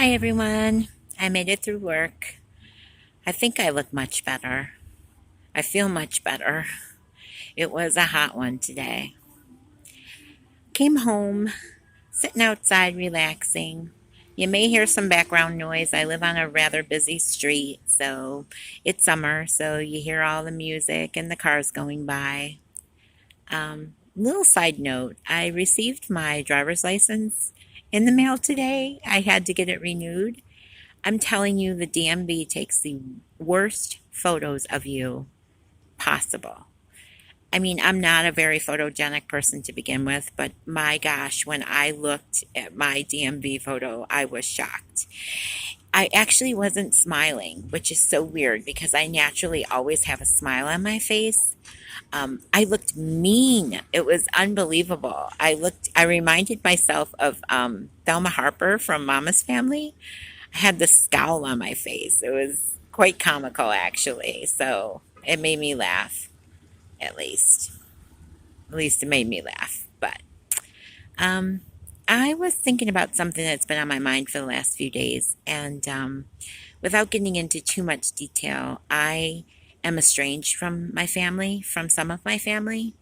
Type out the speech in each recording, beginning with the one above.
Hi everyone. I made it through work. I think I look much better. I feel much better. It was a hot one today. Came home, sitting outside relaxing. You may hear some background noise. I live on a rather busy street, so it's summer, so you hear all the music and the cars going by. Little side note, I received my driver's license in the mail today. I had to get it renewed. I'm telling you, the DMV takes the worst photos of you possible. I mean, I'm not a very photogenic person to begin with, but my gosh, when I looked at my DMV photo, I was shocked. I actually wasn't smiling, which is so weird because I naturally always have a smile on my face. I looked mean. It was unbelievable. I reminded myself of Thelma Harper from Mama's Family. I had the scowl on my face. It was quite comical, actually. So it made me laugh, at least. At least it made me laugh. But um, I was thinking about something that's been on my mind for the last few days. And without getting into too much detail, I am estranged from my family, from some of my family.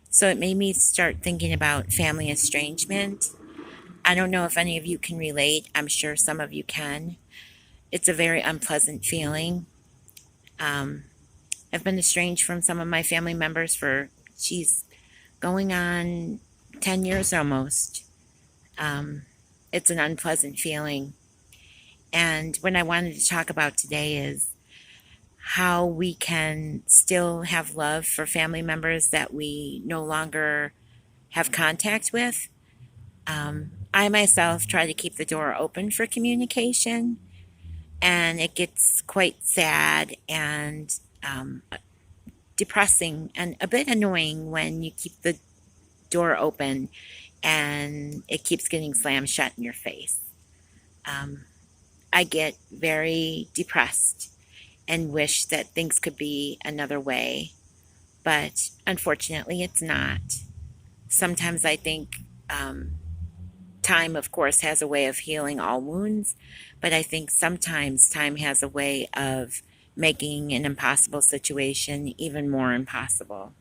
So it made me start thinking about family estrangement. I don't know if any of you can relate. I'm sure some of you can. It's a very unpleasant feeling. Um, I've been estranged from some of my family members for, geez, going on 10 years almost. Um, it's an unpleasant feeling. And what I wanted to talk about today is how we can still have love for family members that we no longer have contact with. I myself try to keep the door open for communication, and it gets quite sad and depressing and a bit annoying when you keep the door open and it keeps getting slammed shut in your face. Um, I get very depressed and wish that things could be another way, but unfortunately, it's not. Sometimes I think time, of course, has a way of healing all wounds, but I think sometimes time has a way of making an impossible situation even more impossible.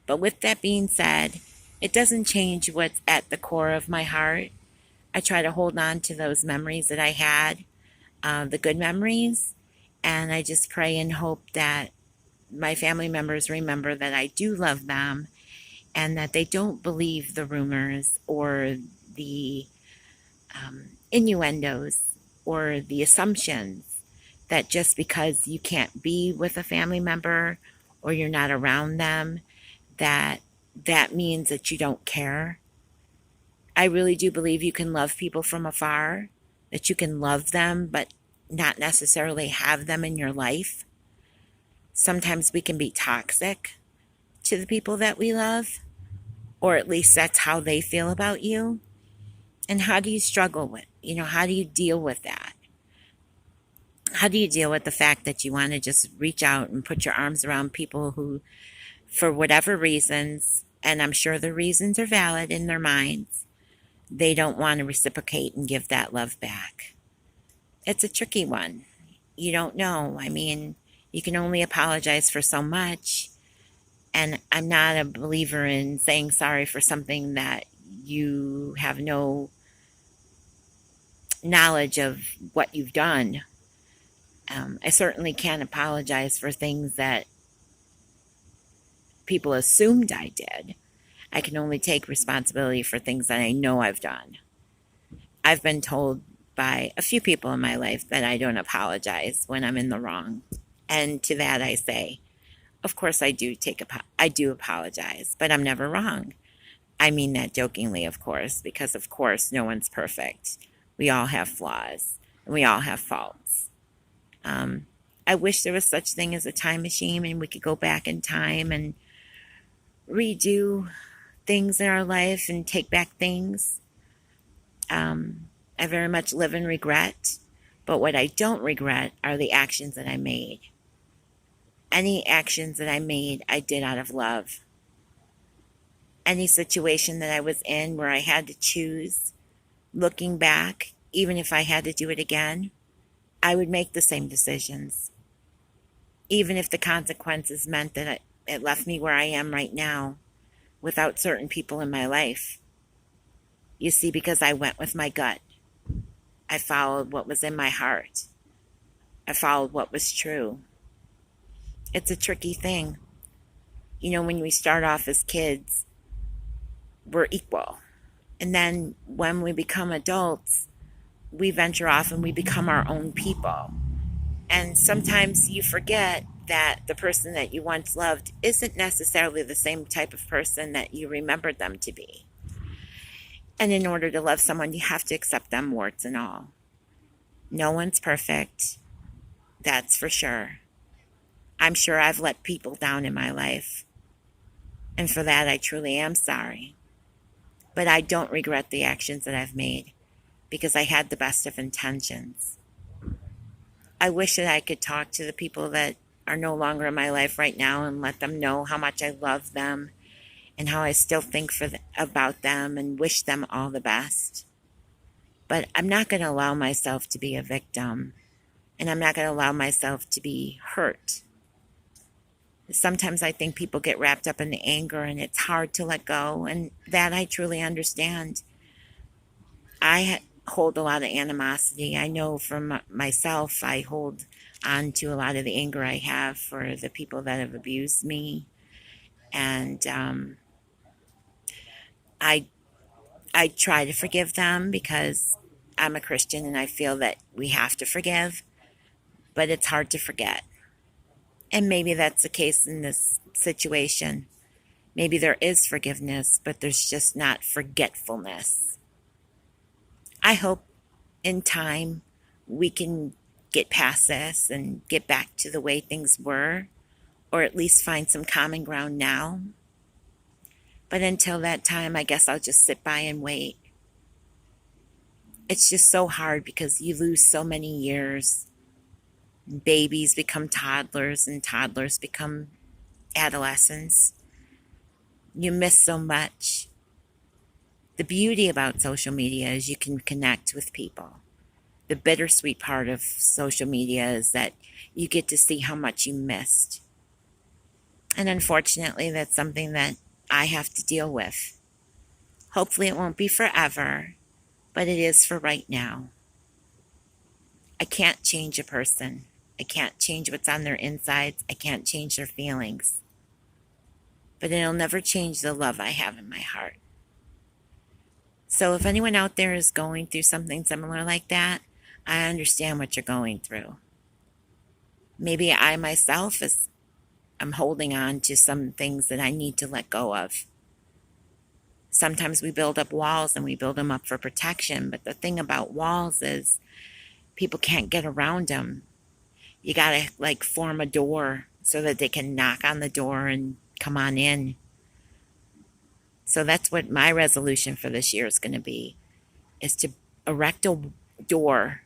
But with that being said, it doesn't change what's at the core of my heart. I try to hold on to those memories that I had, the good memories, and I just pray and hope that my family members remember that I do love them and that they don't believe the rumors or the innuendos or the assumptions that just because you can't be with a family member or you're not around them, that that means that you don't care. I really do believe you can love people from afar, that you can love them, but not necessarily have them in your life. Sometimes we can be toxic to the people that we love, or at least that's how they feel about you. And how do you struggle with, how do you deal with that? How do you deal with the fact that you want to just reach out and put your arms around people who, for whatever reasons, and I'm sure the reasons are valid in their minds, they don't want to reciprocate and give that love back? It's a tricky one. You don't know. I mean, you can only apologize for so much. And I'm not a believer in saying sorry for something that you have no knowledge of what you've done. I certainly can't apologize for things that people assumed I did. I can only take responsibility for things that I know I've done. I've been told by a few people in my life that I don't apologize when I'm in the wrong. And to that I say, of course I do apologize, but I'm never wrong. I mean that jokingly, of course, because of course no one's perfect. We all have flaws and we all have faults. Um, I wish there was such thing as a time machine and we could go back in time and redo things in our life and take back things. I very much live in regret, but what I don't regret are the actions that I made. Any actions that I made, I did out of love. Any situation that I was in where I had to choose, looking back, even if I had to do it again, I would make the same decisions. Even if the consequences meant that it left me where I am right now without certain people in my life. You see, because I went with my gut. I followed what was in my heart. I followed what was true. It's a tricky thing. You know, when we start off as kids, we're equal. And then when we become adults, we venture off and we become our own people. And sometimes you forget that the person that you once loved isn't necessarily the same type of person that you remembered them to be. And in order to love someone, you have to accept them, warts and all. No one's perfect, that's for sure. I'm sure I've let people down in my life. And for that, I truly am sorry. But I don't regret the actions that I've made because I had the best of intentions. I wish that I could talk to the people that are no longer in my life right now and let them know how much I love them and how I still think about them and wish them all the best. But I'm not going to allow myself to be a victim, and I'm not going to allow myself to be hurt. Sometimes I think people get wrapped up in the anger and it's hard to let go, and that I truly understand. I hold a lot of animosity. I know from myself, I hold on to a lot of the anger I have for the people that have abused me. And I try to forgive them because I'm a Christian and I feel that we have to forgive, but it's hard to forget. And maybe that's the case in this situation. Maybe there is forgiveness, but there's just not forgetfulness. I hope in time we can get past this and get back to the way things were, or at least find some common ground now. But until that time, I guess I'll just sit by and wait. It's just so hard because you lose so many years. Babies become toddlers and toddlers become adolescents. You miss so much. The beauty about social media is you can connect with people. The bittersweet part of social media is that you get to see how much you missed. And unfortunately, that's something that I have to deal with. Hopefully it won't be forever, but it is for right now. I can't change a person. I can't change what's on their insides. I can't change their feelings. But it'll never change the love I have in my heart. So if anyone out there is going through something similar like that, I understand what you're going through. Maybe I myself I'm holding on to some things that I need to let go of. Sometimes we build up walls and we build them up for protection, but the thing about walls is people can't get around them. You gotta form a door so that they can knock on the door and come on in. So that's what my resolution for this year is going to be, is to erect a door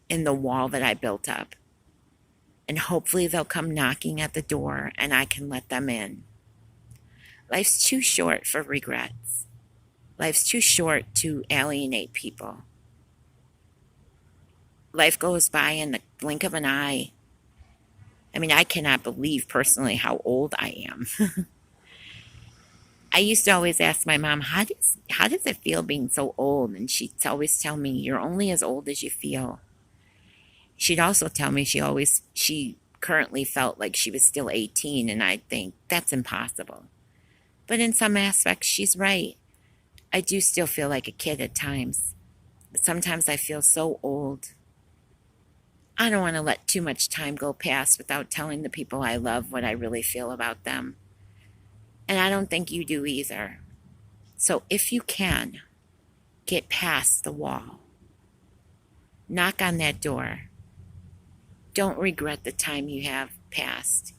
in the wall that I built up. And hopefully they'll come knocking at the door and I can let them in. Life's too short for regrets. Life's too short to alienate people. Life goes by in the blink of an eye. I mean, I cannot believe personally how old I am. I used to always ask my mom, how does it feel being so old? And she'd always tell me, you're only as old as you feel. She'd also tell me she currently felt like she was still 18, and I'd think, that's impossible. But in some aspects, she's right. I do still feel like a kid at times. But sometimes I feel so old. I don't want to let too much time go past without telling the people I love what I really feel about them. And I don't think you do either. So if you can, get past the wall. Knock on that door. Don't regret the time you have passed.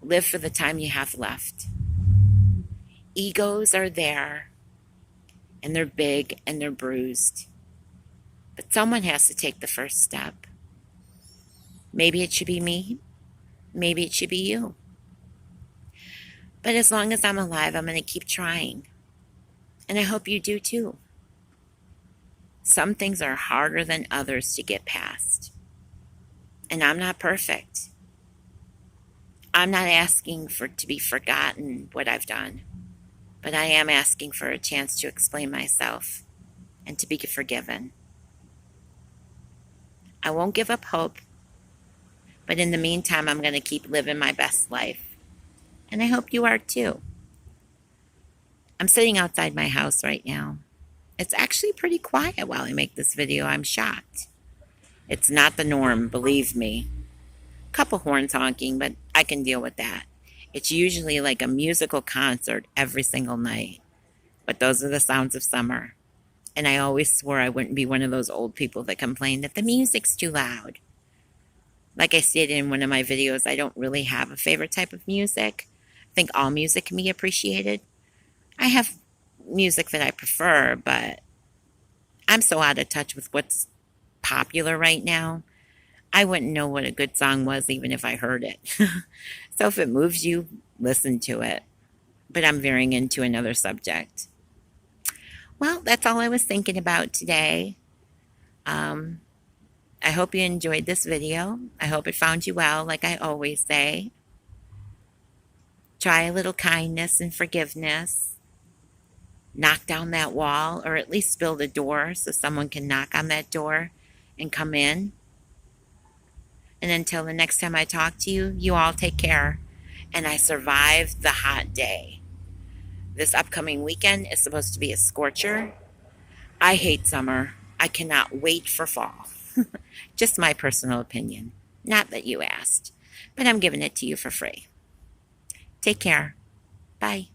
Live for the time you have left. Egos are there, and they're big and they're bruised. But someone has to take the first step. Maybe it should be me. Maybe it should be you. But as long as I'm alive, I'm going to keep trying. And I hope you do too. Some things are harder than others to get past. And I'm not perfect. I'm not asking for to be forgotten what I've done, but I am asking for a chance to explain myself and to be forgiven. I won't give up hope, but in the meantime, I'm going to keep living my best life. And I hope you are too. I'm sitting outside my house right now. It's actually pretty quiet while I make this video. I'm shocked. It's not the norm, believe me. Couple horns honking, but I can deal with that. It's usually like a musical concert every single night. But those are the sounds of summer. And I always swore I wouldn't be one of those old people that complain that the music's too loud. Like I stated in one of my videos, I don't really have a favorite type of music. I think all music can be appreciated. I have music that I prefer, but I'm so out of touch with what's popular right now. I wouldn't know what a good song was even if I heard it. So if it moves you, listen to it. But I'm veering into another subject. Well, that's all I was thinking about today. I hope you enjoyed this video. I hope it found you well, like I always say. Try a little kindness and forgiveness. Knock down that wall, or at least build a door so someone can knock on that door and come in. And until the next time I talk to you, you all take care. And I survived the hot day. This upcoming weekend is supposed to be a scorcher. I hate summer. I cannot wait for fall. Just my personal opinion. Not that you asked, but I'm giving it to you for free. Take care. Bye.